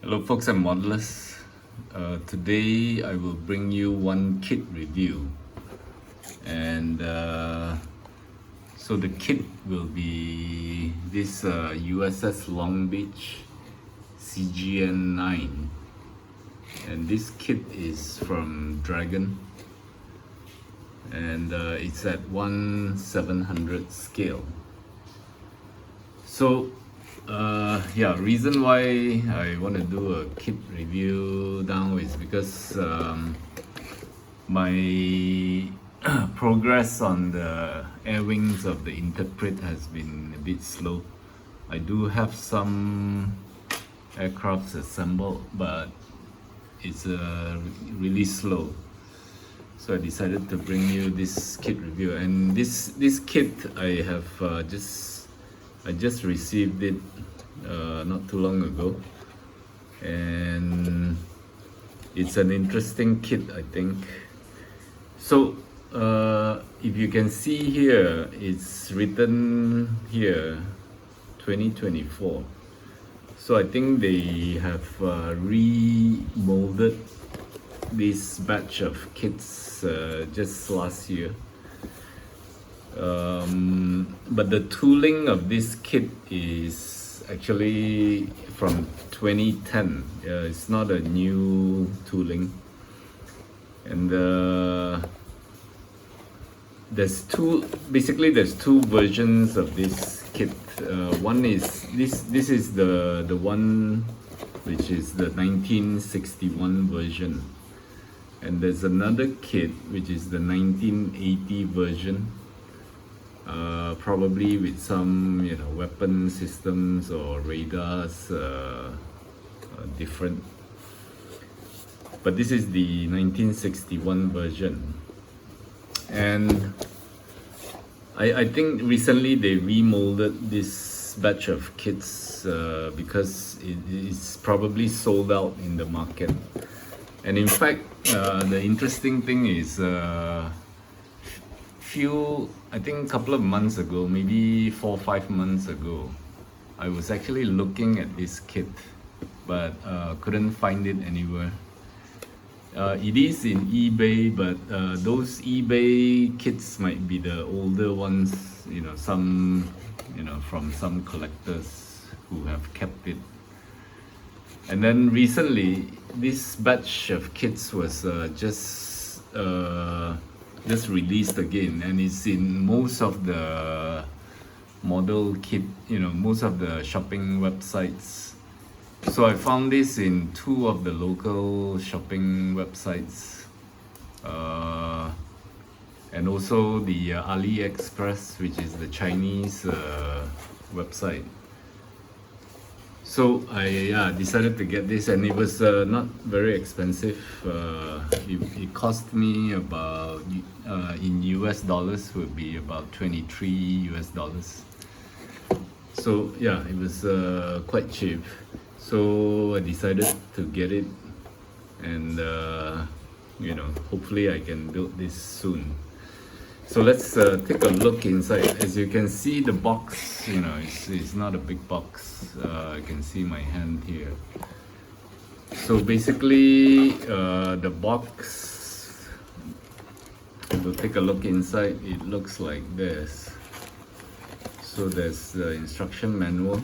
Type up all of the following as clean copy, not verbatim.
Hello folks and modelers. Today I will bring you one kit review, and so the kit will be this USS Long Beach CGN-9, and this kit is from Dragon, and it's at 1/700 scale. So yeah, reason why I want to do a kit review now is because my progress on the air wings of the Interpret has been a bit slow. I do have some aircrafts assembled, but it's really slow. So I decided to bring you this kit review, and this kit I have I just received it not too long ago, and it's an interesting kit, I think. So if you can see here, it's written here 2024. So I think they have remolded this batch of kits just last year. But the tooling of this kit is actually from 2010. It's not a new tooling, and there's two versions of this kit. One is this is the one which is the 1961 version, and there's another kit which is the 1980 version. Probably with some, weapon systems or radars different. But this is the 1961 version, and I think recently they remolded this batch of kits because it is probably sold out in the market. And in fact, the interesting thing is, I think a couple of months ago, maybe 4 or 5 months ago, I was actually looking at this kit, but couldn't find it anywhere. It is in eBay, but those eBay kits might be the older ones, some, from some collectors who have kept it. And then recently, this batch of kits was just released again, and it's in most of the model kit, most of the shopping websites. So I found this in 2 of the local shopping websites, and also the AliExpress, which is the Chinese website. So I decided to get this, and it was not very expensive. It cost me about, in US dollars, would be about $23 US. So yeah, it was quite cheap. So I decided to get it, and hopefully I can build this soon. So let's take a look inside. As you can see, the box, it's not a big box. You can see my hand here. So basically, the box, if we'll take a look inside, it looks like this. So there's the instruction manual,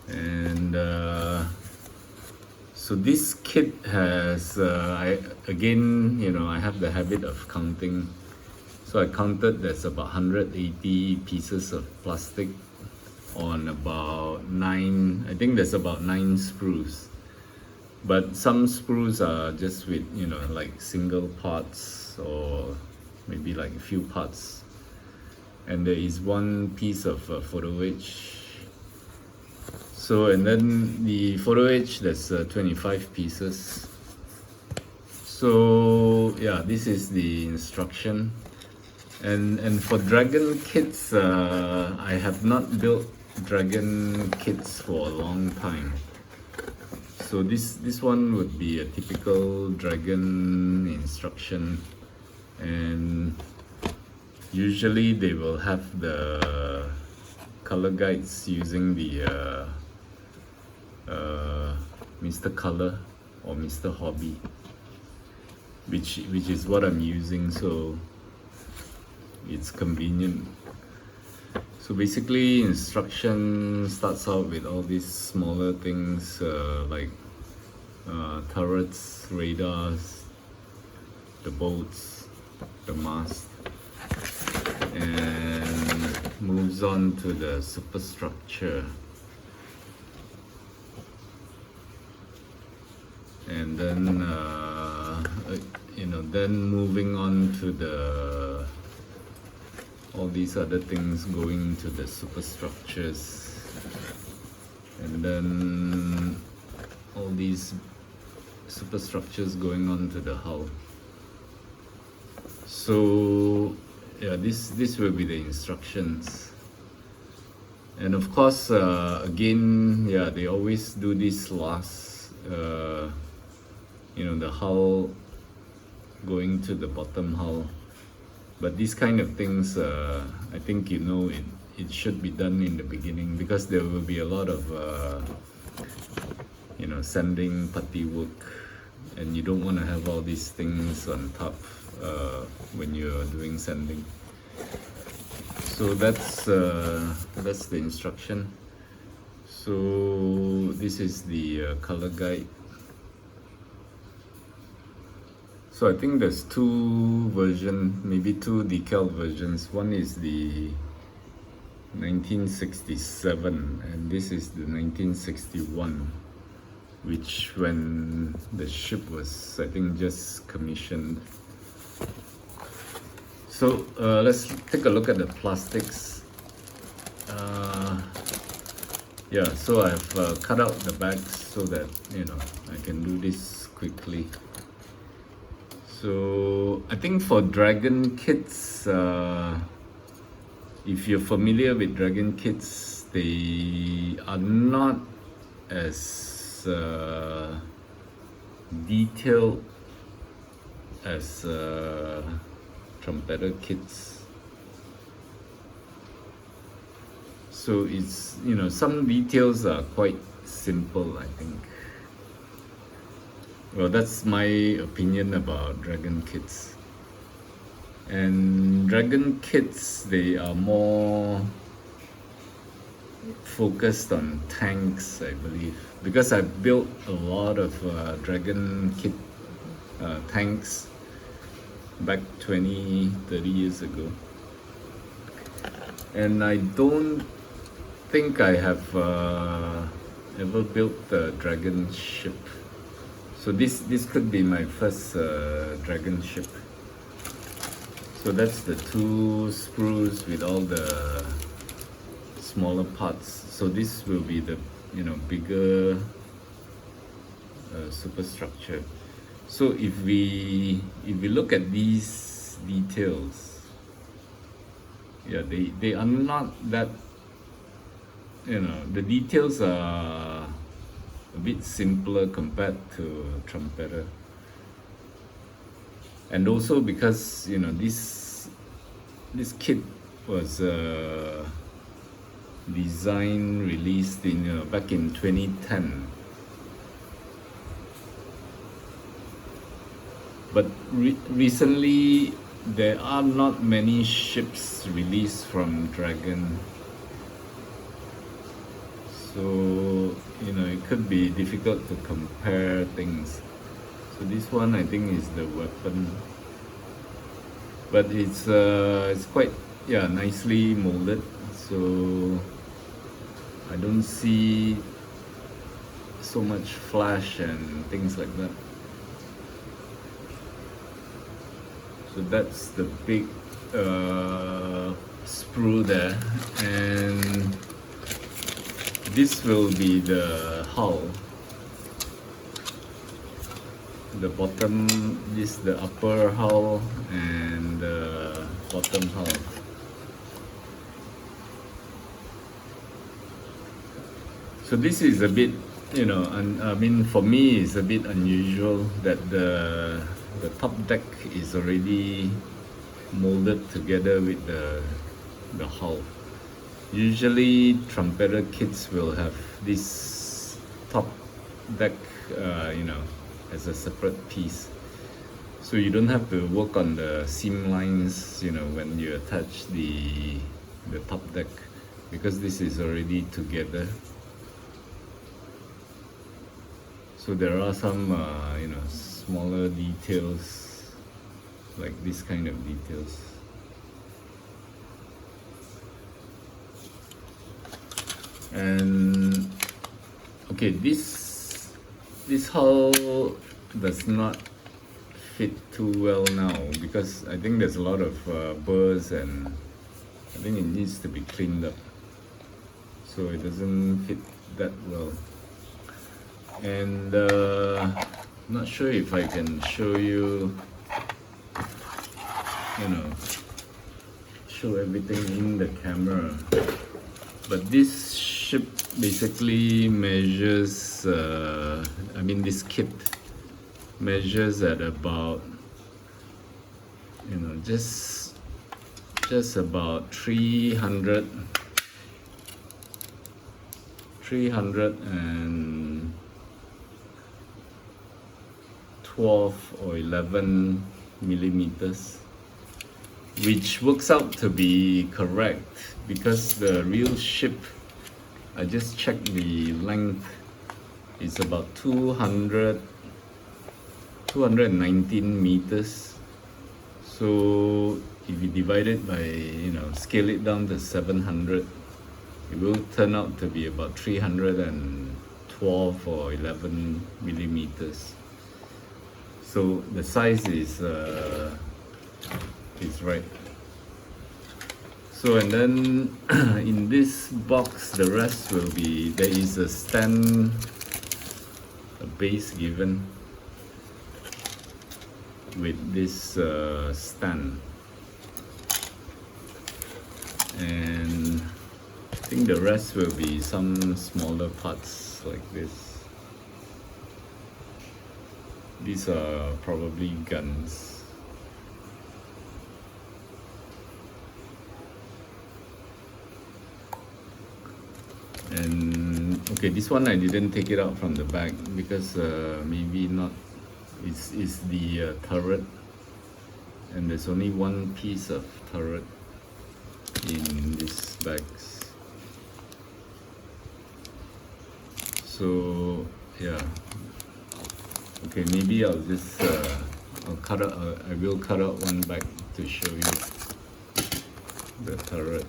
and so this kit has, I have the habit of counting. So I counted there's about 180 pieces of plastic on about 9, I think there's about 9 sprues. But some sprues are just with, like single parts, or maybe like a few parts. And there is 1 piece of photo edge. So, and then the photo edge, there's 25 pieces. So yeah, this is the instruction. And for Dragon kits, I have not built Dragon kits for a long time. So this one would be a typical Dragon instruction, and usually they will have the color guides using the Mr. Color or Mr. Hobby, which is what I'm using, so it's convenient. So basically, instruction starts out with all these smaller things like turrets, radars, the boats, the mast, and moves on to the superstructure. And then then moving on to the all these other things going to the superstructures, and then all these superstructures going on to the hull. So yeah, this will be the instructions. And of course, again, yeah, they always do this last, the hull going to the bottom hull. But these kind of things, I think it should be done in the beginning, because there will be a lot of sanding, putty work, and you don't want to have all these things on top when you're doing sanding. So that's the instruction. So this is the color guide. So I think there's two versions, maybe two decal versions. One is the 1967 and this is the 1961, which when the ship was, I think, just commissioned. So let's take a look at the plastics. Yeah, so I've cut out the bags so that I can do this quickly. So I think for Dragon kits, if you're familiar with Dragon kits, they are not as detailed as trumpeter kits. So it's, some details are quite simple, I think. Well, that's my opinion about Dragon kits. And Dragon kits, they are more focused on tanks, I believe, because I've built a lot of Dragon kit tanks back 20-30 years ago, and I don't think I have ever built a Dragon ship. So this could be my first Dragon ship. So that's the two sprues with all the smaller parts. So this will be the bigger superstructure. So if we look at these details, yeah, they are not that, the details are a bit simpler compared to trumpeter. And also because this kit was designed, released in back in 2010. But recently there are not many ships released from Dragon. So it could be difficult to compare things. So this one I think is the weapon, but it's quite nicely molded. So I don't see so much flash and things like that. So that's the big sprue there, and this will be the hull. The bottom, this the upper hull, and the bottom hull. So this is a bit, for me it's a bit unusual that the top deck is already molded together with the hull. Usually trumpeter kits will have this top deck, as a separate piece. So you don't have to work on the seam lines, when you attach the top deck, because this is already together. So there are some, smaller details, like this kind of details. And okay, this hull does not fit too well now, because I think there's a lot of burrs, and I think it needs to be cleaned up, so it doesn't fit that well. And not sure if I can show you, show everything in the camera, but this ship basically measures, this kit measures at about, just about 312 or 11 millimeters, which works out to be correct, because the real ship, I just checked the length, is about 219 meters. So if you divide it by, scale it down to 700, it will turn out to be about 312 or 11 millimeters. So the size is right. So, and then in this box, the rest will be, there is a stand, a base given with this stand, and I think the rest will be some smaller parts like this. These are probably guns. And okay, this one I didn't take it out from the bag, because maybe not, it's the turret, and there's only one piece of turret in these bags. So yeah, okay, maybe I'll just I'll cut out, I will cut out one bag to show you the turret.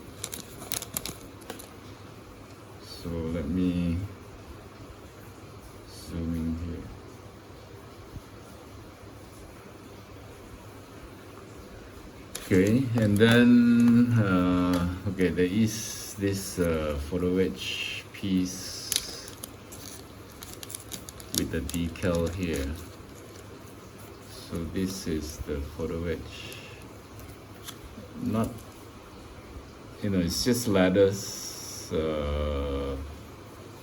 So let me zoom in here. Okay, and then okay, there is this photo etch piece with the decal here. So this is the photo etch. Not, it's just ladders.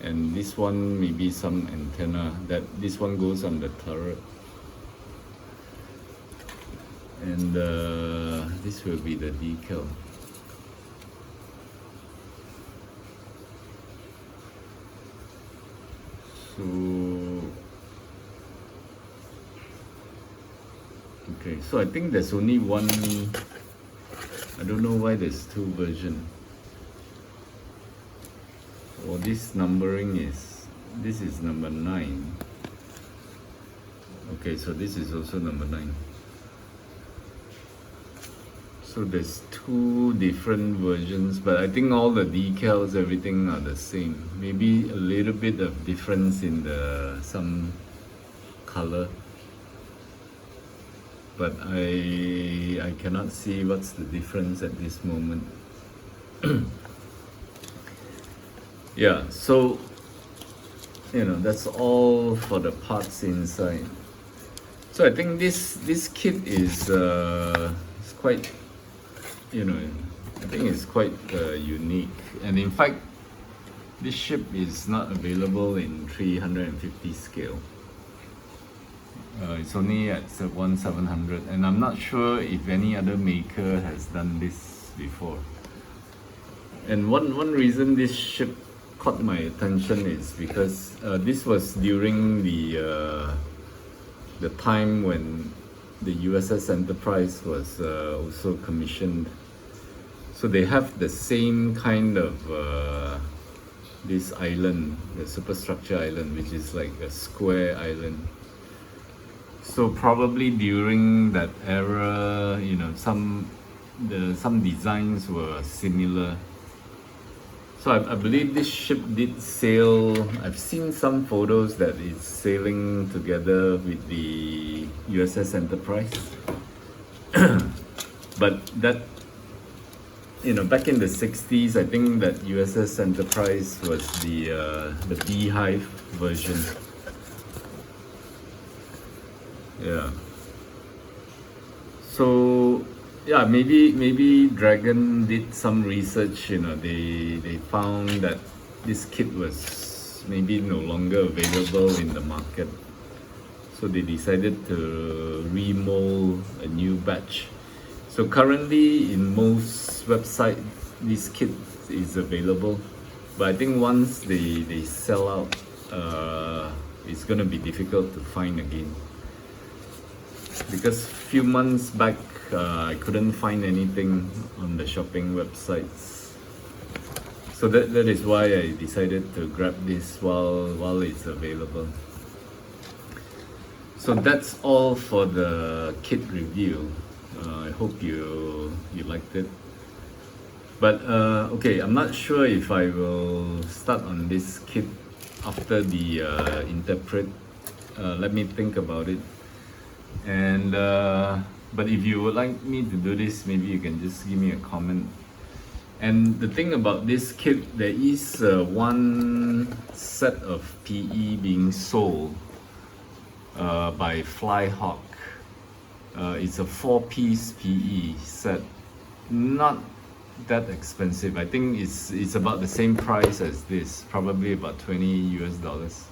And this one maybe some antenna, that this one goes on the turret, and this will be the decal. So okay, so I think there's only one. I don't know why there's two versions. Or this numbering is, this is number 9. Okay, so this is also number 9. So there's two different versions, but I think all the decals, everything are the same. Maybe a little bit of difference in some color, but I cannot see what's the difference at this moment. Yeah, so that's all for the parts inside. So I think this kit is quite, I think it's quite unique. And in fact, this ship is not available in 350 scale. It's only at 1/700, and I'm not sure if any other maker has done this before. And one reason this ship caught my attention is because this was during the time when the USS Enterprise was also commissioned. So they have the same kind of this island, the superstructure island, which is like a square island. So probably during that era, you know, some designs were similar. So I believe this ship did sail. I've seen some photos that it's sailing together with the USS Enterprise. But that, you know, back in the 60s, I think that USS Enterprise was the Beehive version. Yeah. So yeah, maybe Dragon did some research. You know, they found that this kit was maybe no longer available in the market, so they decided to remold a new batch. So currently in most websites this kit is available, but I think once they sell out, it's gonna be difficult to find again, because few months back I couldn't find anything on the shopping websites. So that is why I decided to grab this while it's available. So that's all for the kit review. I hope you liked it. But okay, I'm not sure if I will start on this kit after the interpret. Let me think about it. And but if you would like me to do this, maybe you can just give me a comment. And the thing about this kit, there is one set of PE being sold by Flyhawk. It's a 4-piece PE set, not that expensive. I think it's about the same price as this, probably about $20 US.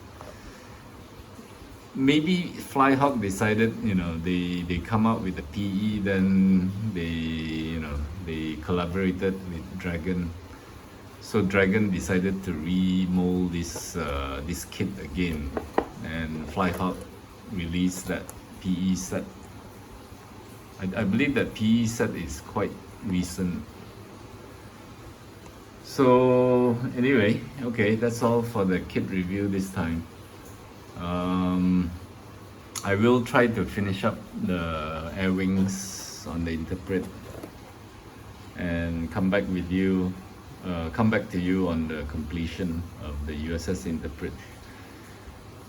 Maybe Flyhawk decided, you know, they come out with the PE, then they collaborated with Dragon. So Dragon decided to remold this kit again, and Flyhawk released that PE set. I believe that PE set is quite recent. So anyway, okay, that's all for the kit review this time. I will try to finish up the air wings on the interpret and come back to you on the completion of the USS interpret.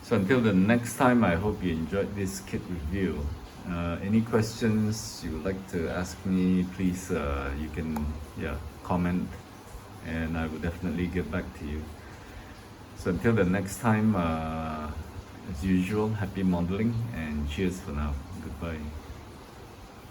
So until the next time, I hope you enjoyed this kit review. Any questions you would like to ask me, please you can comment, and I will definitely get back to you. So until the next time, as usual, happy modeling and cheers for now. Goodbye.